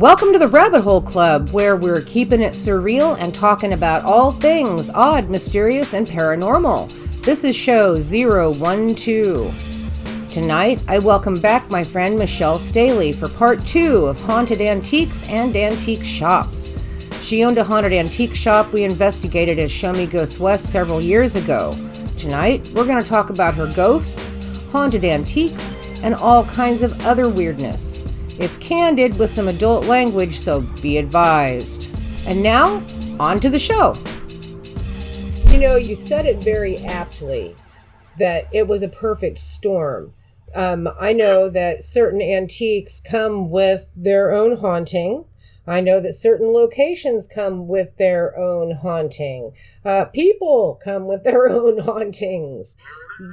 Welcome to the Rabbit Hole Club, where we're keeping it surreal and talking about all things odd, mysterious, and paranormal. This is show 012. Tonight, I welcome back my friend Michelle Staley for part 2 of Haunted Antiques and Antique Shops. She owned a haunted antique shop we investigated as Show Me Ghosts West several years ago. Tonight, we're going to talk about her ghosts, haunted antiques, and all kinds of other weirdness. It's candid with some adult language, so be advised. And now, on to the show. You know, you said it very aptly, that it was a perfect storm. I know that certain antiques come with their own haunting. I know that certain locations come with their own haunting. People come with their own hauntings.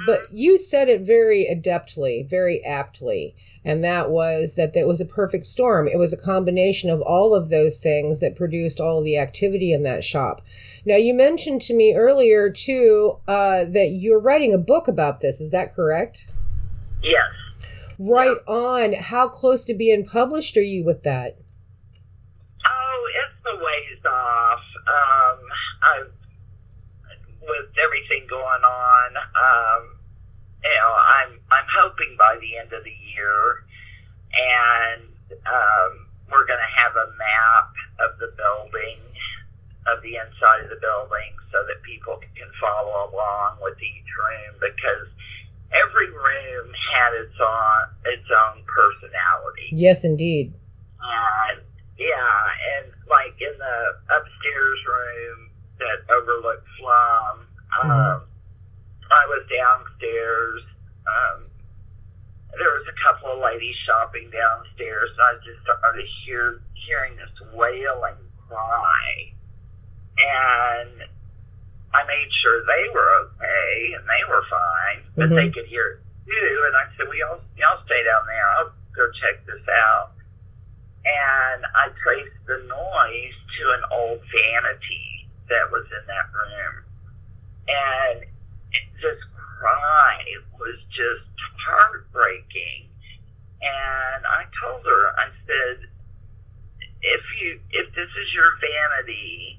But you said it very adeptly, very aptly, and that was that it was a perfect storm. It was a combination of all of those things that produced all of the activity in that shop. Now, you mentioned to me earlier, too, that you're writing a book about this. Is that correct? Yes. Right on. How close to being published are you with that? Oh, it's a ways off. With everything going on, I'm hoping by the end of the year, and we're going to have a map of the building, of the inside of the building, so that people can follow along with each room, because every room had its own personality. Yes, indeed. And like in the upstairs room that overlooked Slum, I was downstairs. There was a couple of ladies shopping downstairs, and I just started hearing this wailing cry. And I made sure they were okay, and they were fine, but they could hear it too. And I said, well, y'all stay down there. I'll go check this out. And I traced the noise to an old vanity that was in that room. And this cry was just heartbreaking. And I told her, I said, if this is your vanity,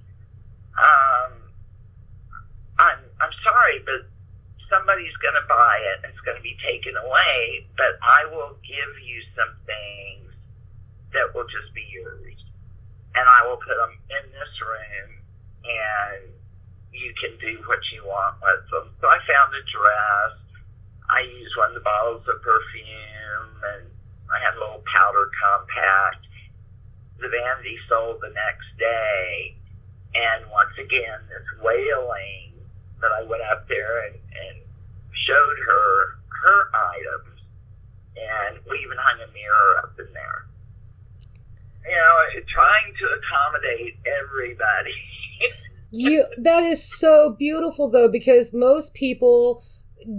I'm sorry, but somebody's going to buy it and it's going to be taken away, but I will give you some things that will just be yours. And I will put them in this room, and you can do what you want with them. So I found a dress. I used one of the bottles of perfume, and I had a little powder compact. The vanity sold the next day, and once again, this wailing that I went up there and showed her items, and we even hung a mirror up in there. You know, trying to accommodate everybody. That is so beautiful, though, because most people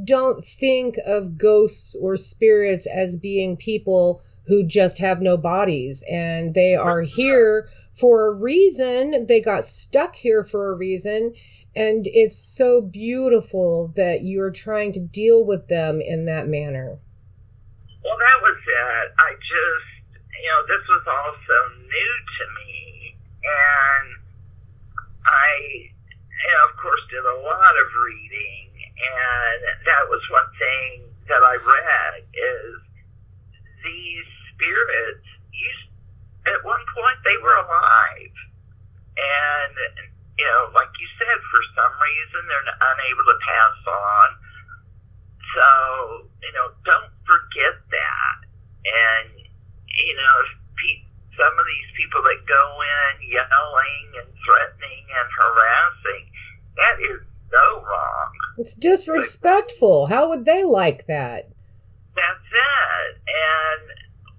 don't think of ghosts or spirits as being people who just have no bodies, and they are here for a reason. They got stuck here for a reason, and it's so beautiful that you're trying to deal with them in that manner. Well, that was it. This was all so new to me, and I, of course, did a lot of reading, and that was one thing that I read, is these spirits, at one point, they were alive, and, like you said, for some reason, they're unable to pass on, so, don't forget that, and, some of these people that go in yelling and threatening and harassing, that is so wrong. It's disrespectful. How would they like that? That's it. And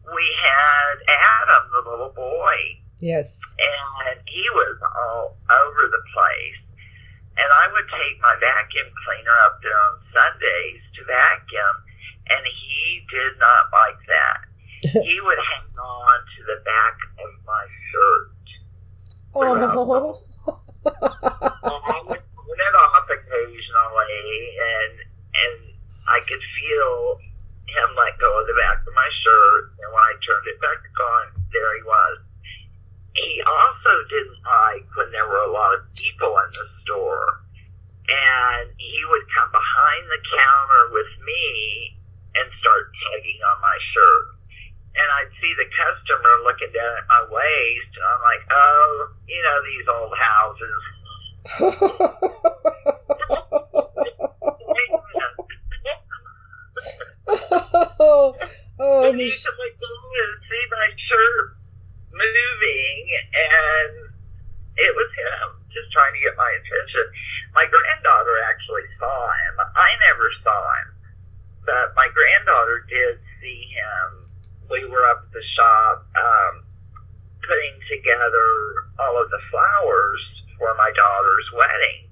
we had Adam, the little boy. Yes. And he was all over the place. And I would take my vacuum cleaner up there on Sundays to vacuum, and he did not like that. He would hang on to the back of my shirt. Oh. And I would turn it off occasionally, and I could feel him let go of the back of my shirt, and when I turned it back on, there he was. didn't like when there were a lot of people in the store. And he would come behind the counter with me and start tugging on my shirt. And I'd see the customer looking down at my waist, and I'm like, oh, these old houses. And he used to go and see my shirt moving, and it was him just trying to get my attention. My granddaughter actually saw him. I never saw him, but my granddaughter did see him. We were up at the shop putting together all of the flowers for my daughter's wedding,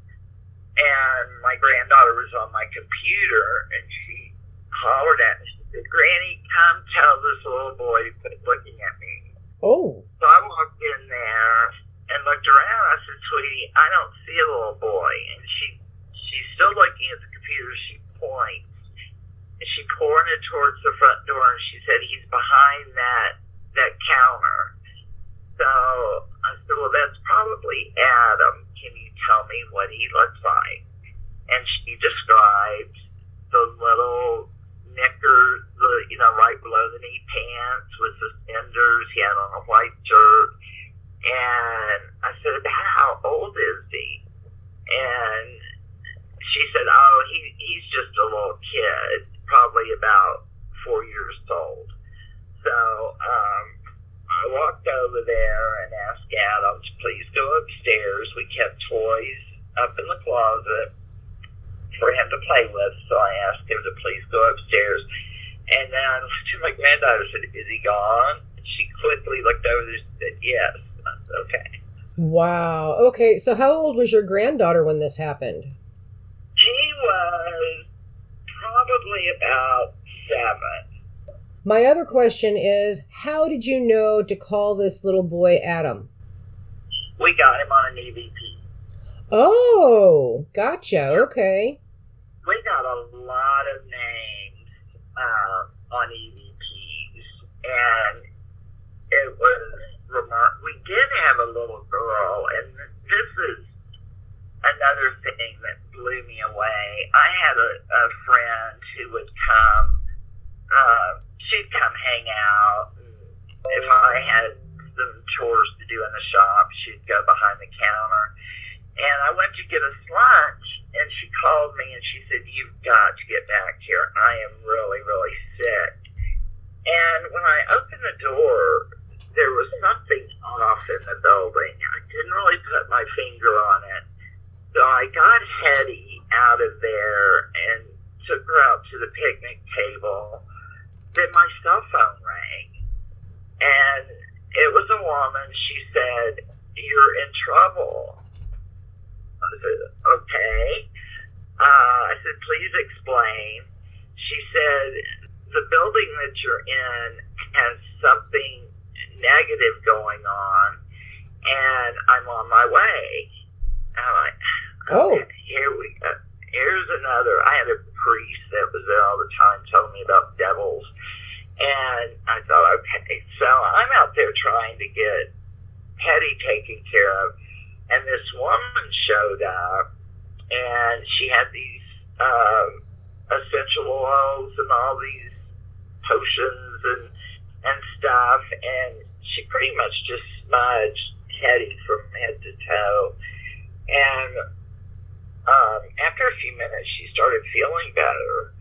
and my granddaughter was on my computer, and she hollered at me. She said, Granny, come tell this little boy to quit looking at me. Oh. So I walked in there and looked around. I said, sweetie, I don't see a little boy. And she's still looking at the computer. She points. And she pointed towards the front door, and she said, he's behind that counter. So I said, well, that's probably Adam. Can you tell me what he looks like? And she described the little knickers, right below the knee pants with suspenders. He had on a white shirt. And I said, how old is he? And she said, oh, he's just a little kid, probably about 4 years old. So I walked over there and asked Adam to please go upstairs. We kept toys up in the closet for him to play with, so I asked him to please go upstairs. And then I looked to my granddaughter and said, is he gone? And she quickly looked over there and said, yes. I said, okay. Wow. Okay, so how old was your granddaughter when this happened? She was probably about 7. My other question is, how did you know to call this little boy Adam? We got him on an EVP. Oh, gotcha. Okay. We got a lot of names on EVPs, and it was remarkable. We did have a little girl, and this is another thing that blew me away. I had a friend who would come. She'd come hang out, and if I had some chores to do in the shop, she'd go behind the counter. And I went to get us lunch, and she called me, and she said, you've got to get back here. I am really, really sick. And when I opened the door, there was something off in the building. I didn't really put my finger on it. So I got Hetty out of there and took her out to the picnic table. Then my cell phone rang. And it was a woman. She said, you're in trouble. I said, okay. I said, please explain. She said, the building that you're in has something negative going on, and I'm on my way. And I'm like, okay, here we go. Here's another. I had a priest that was there all the time telling me about devils. And I thought, okay, so I'm out there trying to get Hetty taken care of. And this woman showed up, and she had these essential oils and all these potions and stuff, and she pretty much just smudged Hetty from head to toe. And after a few minutes, she started feeling better.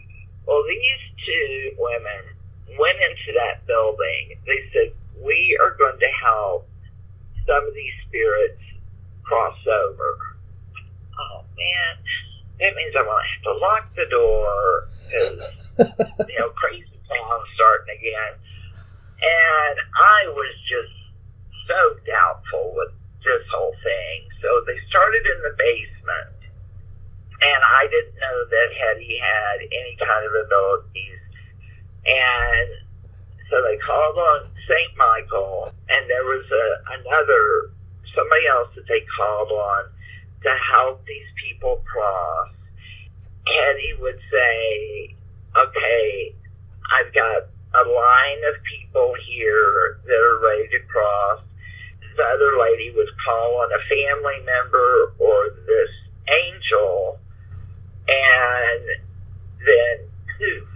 Well, these two women went into that building. They said, we are going to help some of these spirits cross over. Oh, man. That means I'm going to have to lock the door because, crazy town starting again. And I was just so doubtful with this whole thing. So they started in the basement. And I didn't know that Hetty had any kind of abilities. And so they called on St. Michael, and there was somebody else that they called on to help these people cross. Hetty would say, okay, I've got a line of people here that are ready to cross. other lady would call on a family member or this angel, and then poof,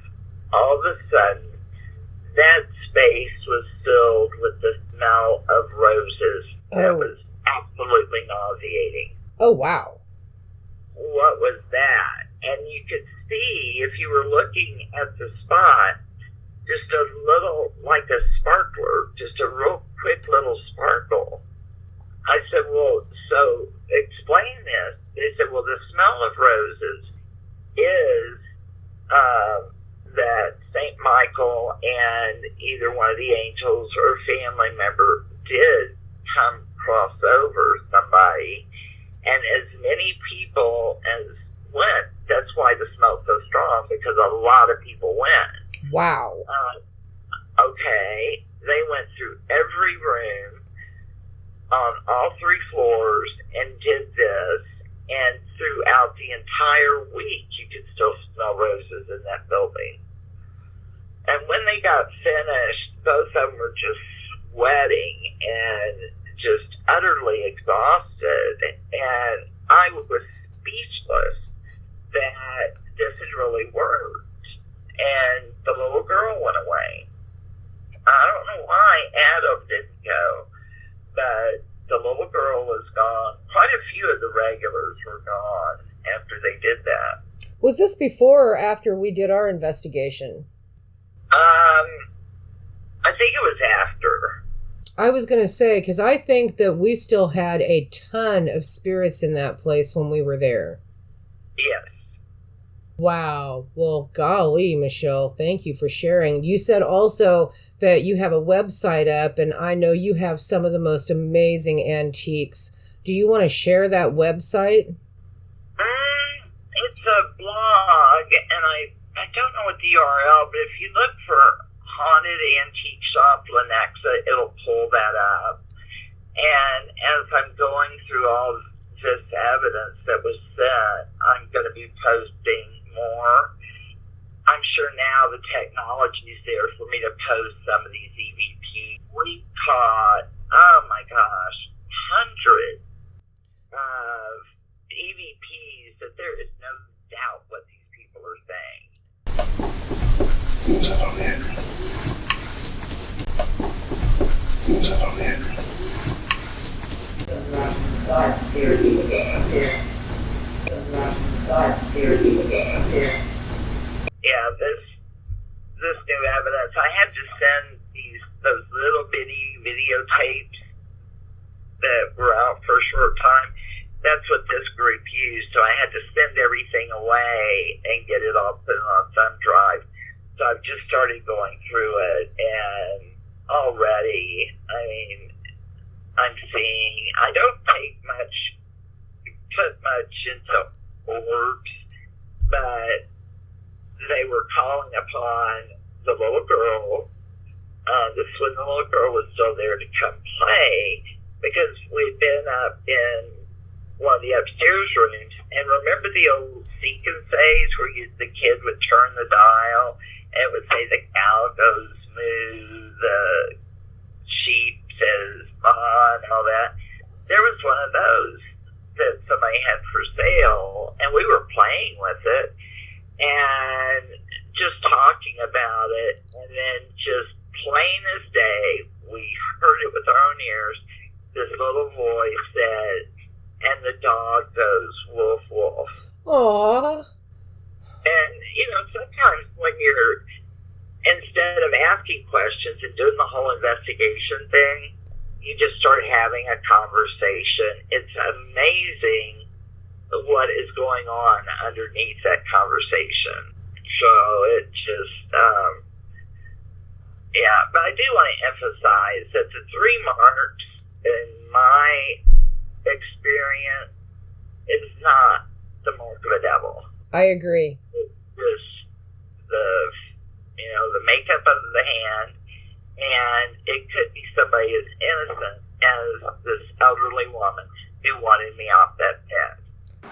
all of a sudden, that space was filled with the smell of roses. That was absolutely nauseating. Oh, wow. What was that? And you could see, if you were looking at the spot, just a little, like a sparkler, just a real quick little sparkle. I said, well, so explain this. They said, well, the smell of roses is that St. Michael and either one of the angels or a family member did come cross over somebody, and as many people as went. That's why the smell's so strong, because a lot of people went. Wow. Okay, they went through every room on all 3 floors and did this, and throughout the entire week you could still smell roses in that building. And when they got finished, both of them were just sweating and just utterly exhausted, and I was speechless that this had really worked. And the little girl went away. I don't know why Adam didn't go, but the little girl was gone. Quite a few of the regulars were gone after they did that. Was this before or after we did our investigation? I think it was after. I was going to say, because I think that we still had a ton of spirits in that place when we were there. Yes. Wow. Well, golly, Michelle, thank you for sharing. You said also that you have a website up, and I know you have some of the most amazing antiques. Do you want to share that website? It's a blog, and I don't know what the URL, but if you look for Haunted Antique Shop Lenexa, it'll pull that up. And as I'm going through all this evidence that was sent, I'm going to be posting more. I'm sure now the technology is there for me to post some of these EVPs. We caught, oh my gosh, hundreds of EVPs that there is no doubt what these people are saying. Yeah, this new evidence, I had to send those little bitty videotapes that were out for a short time. That's what this group used, so I had to send everything away and get it all put on thumb drive. So I've just started going through it, and already, I mean, I'm seeing, I don't put much into orbs, but they were calling upon the little girl, when the little girl was still there, to come play, because we'd been up in one of the upstairs rooms, and remember the old seek and says where the kid would turn the dial, and it would say the cow goes moo, the sheep says ma, and all that. There was one of those that somebody had for sale, and we were playing with it, and just talking about it, and then just plain as day, we heard it with our own ears, this little voice said, and the dog goes woof woof. Aww. And, sometimes when you're, instead of asking questions and doing the whole investigation thing, you just start having a conversation. It's amazing what is going on underneath that conversation. So it just, but I do want to emphasize that the 3 marks, in my experience, is not the mark of a devil. I agree. It's just the makeup of the hand, and it could be somebody as innocent as this elderly woman who wanted me off that bed.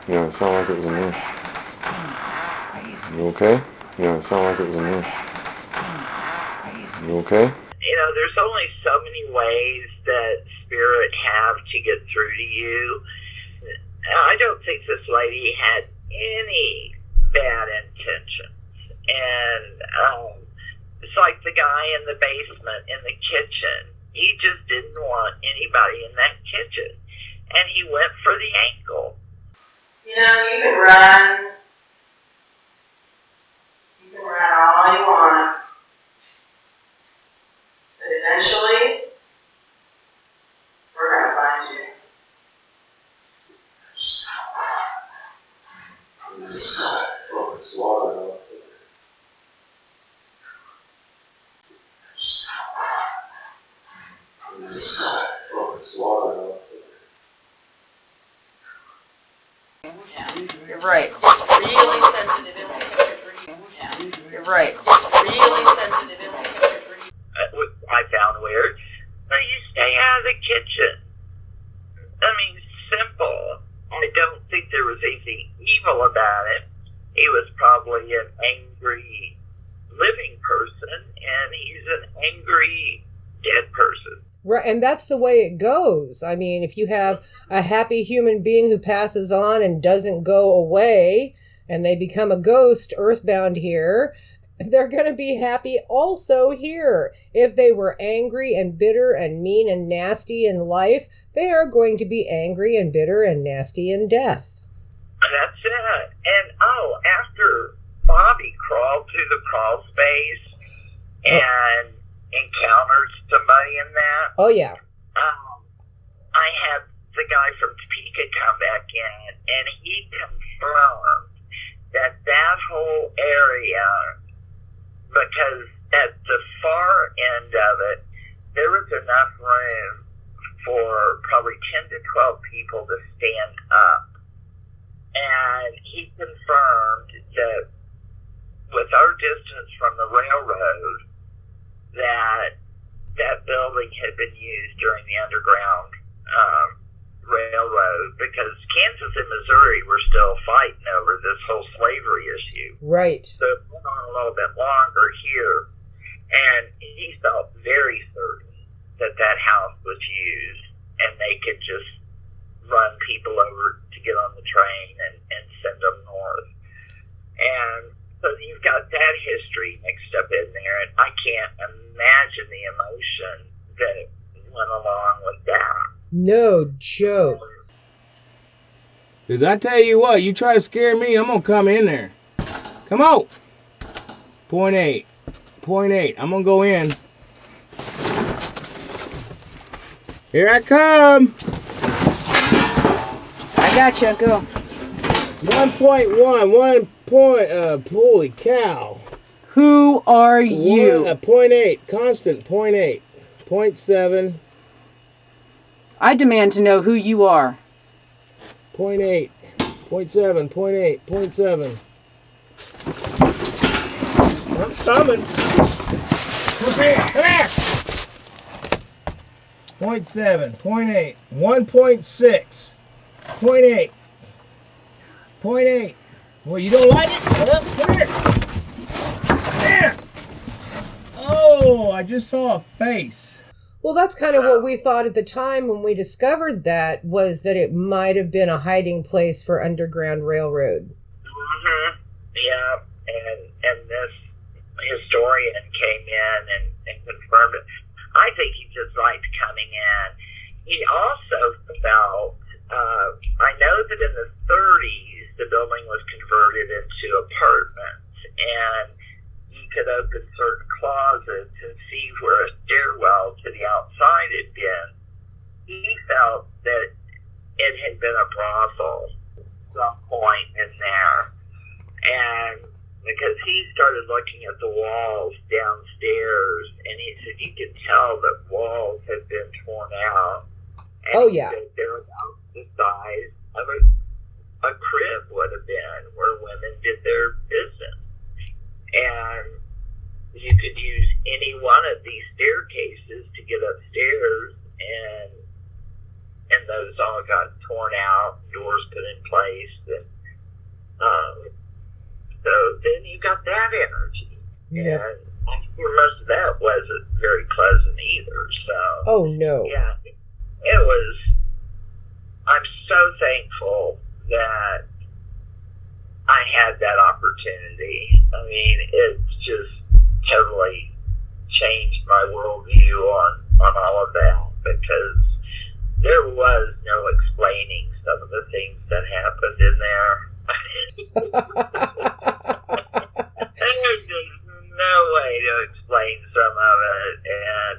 Yeah, it sounded like it was a nurse. You okay? Yeah, it sounded like it was a nurse. You okay? There's only so many ways that spirit have to get through to you. I don't think this lady had any bad intentions. And it's like the guy in the basement in the kitchen. He just didn't want anybody in that kitchen. And he went for the ankle. You know, you can run. You can run all you want. But eventually, we're going to find you. You're right. Really sensitive. You're right. Really sensitive. I found weird. So you stay out of the kitchen. I mean, simple. I don't think there was anything evil about it. He was probably an angry living person, and he's an angry dead person. Right, and that's the way it goes. I mean, if you have a happy human being who passes on and doesn't go away, and they become a ghost earthbound here, they're going to be happy also here. If they were angry and bitter and mean and nasty in life, they are going to be angry and bitter and nasty in death. That's it. And, after Bobby crawled through the crawl space and encountered somebody in that, I had the guy from Topeka come back in, and he confirmed that whole area, because at the far end of it, there was enough room for probably 10 to 12 people to stand up. And he confirmed that with our distance from the railroad, that building had been used during the Underground Railroad, because Kansas and Missouri were still fighting over this whole slavery issue. Right. So it went on a little bit longer here. And he felt very certain that house was used, and they could just run people over to get on the train and send them north. And so you've got that history mixed up in there, and I can't imagine the emotion that went along with that. No joke. Because I tell you what, you try to scare me, I'm going to come in there. Come on. Point eight. I'm going to go in. Here I come. I gotcha, go. 1.1, holy cow. Who are you? 0.8, constant, 0.8. 0.7. I demand to know who you are. 0.8. 0.7, 0.8, 0.7. I'm coming. Come here. 0.7, 0.8, 1.6, 0.8, 0.8. Well, you don't like it? Well, come here. There. Oh, I just saw a face. Well, that's kind of what we thought at the time when we discovered that, was that it might have been a hiding place for Underground Railroad. Mm-hmm. Yeah, and this historian came in and confirmed it. I think he just liked coming in. He also felt, I know that in the 30s, the building was converted into apartments, and you could open certain closets and see where a stairwell to the outside had been. He felt that it had been a brothel at some point in there. And because he started looking at the walls downstairs, and he said you could tell that walls had been torn out. And Oh, yeah. he said they're about the size of a crib would have been, where women did their business. And you could use any one of these staircases to get upstairs, and those all got torn out, doors put in place, and so then you got that energy. Yeah. And I'm sure most of that wasn't very pleasant either. So Oh, no. yeah, I'm so thankful that I had that opportunity. I mean, it's just totally changed my worldview on all of that, because there was no explaining some of the things that happened in there. There's just no way to explain some of it, and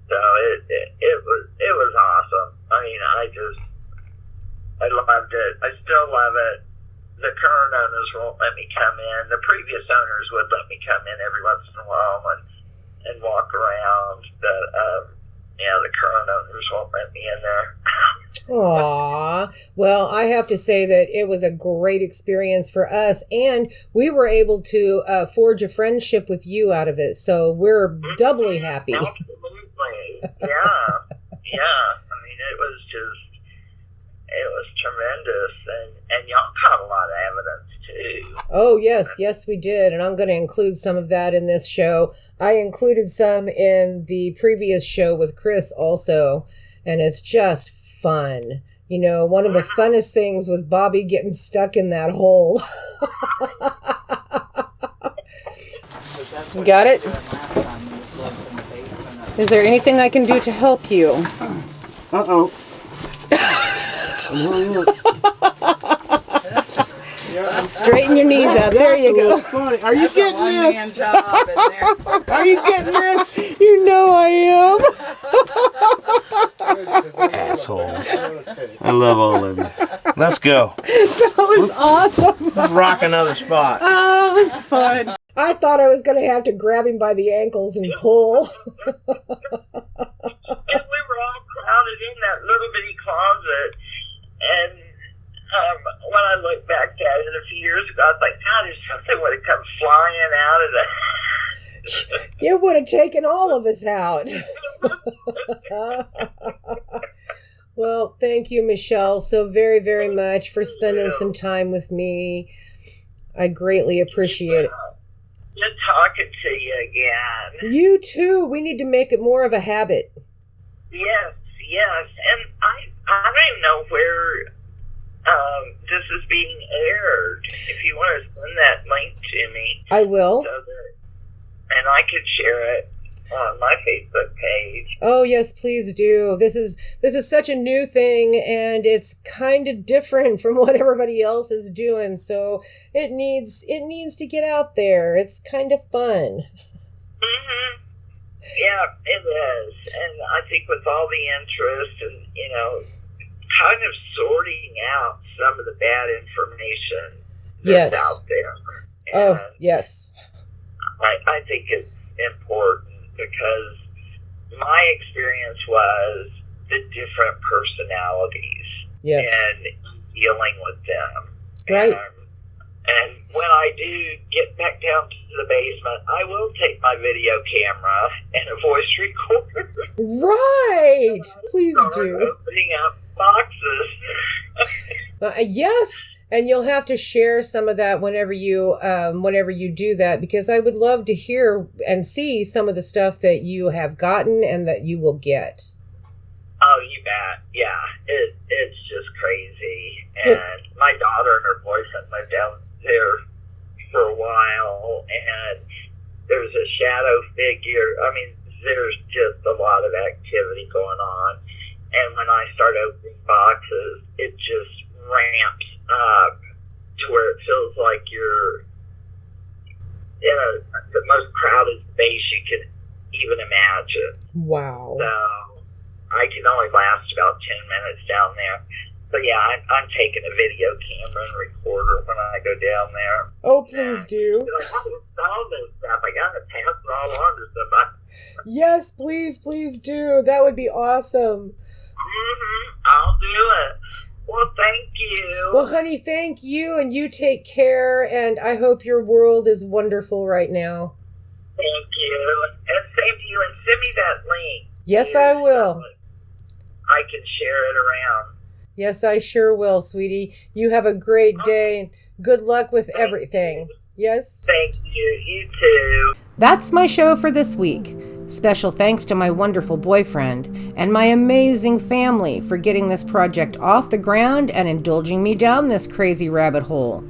so it was awesome. I mean, I loved it. I still love it. The current owners won't let me come in. The previous owners would let me come in every once in a while and walk around, but the current owners won't let me in there. Aw. Well, I have to say that it was a great experience for us, and we were able to forge a friendship with you out of it, so we're doubly happy. Absolutely. Yeah. I mean, it was tremendous, and y'all caught a lot of evidence too. Oh, yes, we did, and I'm going to include some of that in this show. I included some in the previous show with Chris also, and it's just fun. You know, one of the funnest things was Bobby getting stuck in that hole. Got it? Is there anything I can do to help you? Uh-oh. Straighten your knees out. There you go. Funny. Are you getting this? Are you getting this? You know I am. Assholes. I love all of you. Let's go. That was awesome. Let's rock another spot. Oh, it was fun. I thought I was going to have to grab him by the ankles and pull. And we were all crowded in that little bitty closet, and when I look back at it a few years ago, I was like, God, if something would have come flying out of the... It would have taken all of us out. Well, thank you, Michelle, so very, very much for spending some time with me. I greatly appreciate it. Good talking to you again. You too. We need to make it more of a habit. Yes. And I don't even know where this is being aired. If you want to send that link to me. I will. And I could share it on my Facebook page. Oh, yes, please do. This is such a new thing, and it's kind of different from what everybody else is doing. So it needs to get out there. It's kind of fun. Mm-hmm. Yeah, it is. And I think with all the interest and, kind of sorting out some of the bad information that's out there. And oh, yes. I think it's important because my experience was the different personalities. Yes. And dealing with them. Right. And when I do get back down to the basement, I will take my video camera and a voice recorder. Right. Please do. Opening up boxes. Yes. And you'll have to share some of that whenever you do that, because I would love to hear and see some of the stuff that you have gotten and that you will get. Oh, you bet. Yeah, it's just crazy. And my daughter and her boyfriend lived down there for a while, and there's a shadow figure. I mean, there's just a lot of activity going on. And when I start opening boxes, it just ramps up to where it feels like you're in the most crowded space you can even imagine. Wow. So I can only last about 10 minutes down there. So yeah, I'm taking a video camera and recorder when I go down there. Oh, please do. I saw this stuff. I got to pass it all on to somebody. Yes, please do. That would be awesome. I'll do it. Well, thank you. Well, honey, thank you, and you take care, and I hope your world is wonderful right now. Thank you. And same to you, and send me that link. Yes, I will. I can share it around. Yes, I sure will, sweetie. You have a great day. Good luck with everything. Yes? Thank you. You too. That's my show for this week. Special thanks to my wonderful boyfriend and my amazing family for getting this project off the ground and indulging me down this crazy rabbit hole.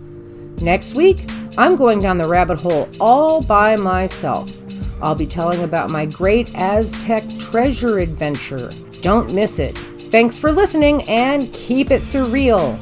Next week, I'm going down the rabbit hole all by myself. I'll be telling about my great Aztec treasure adventure. Don't miss it. Thanks for listening and keep it surreal.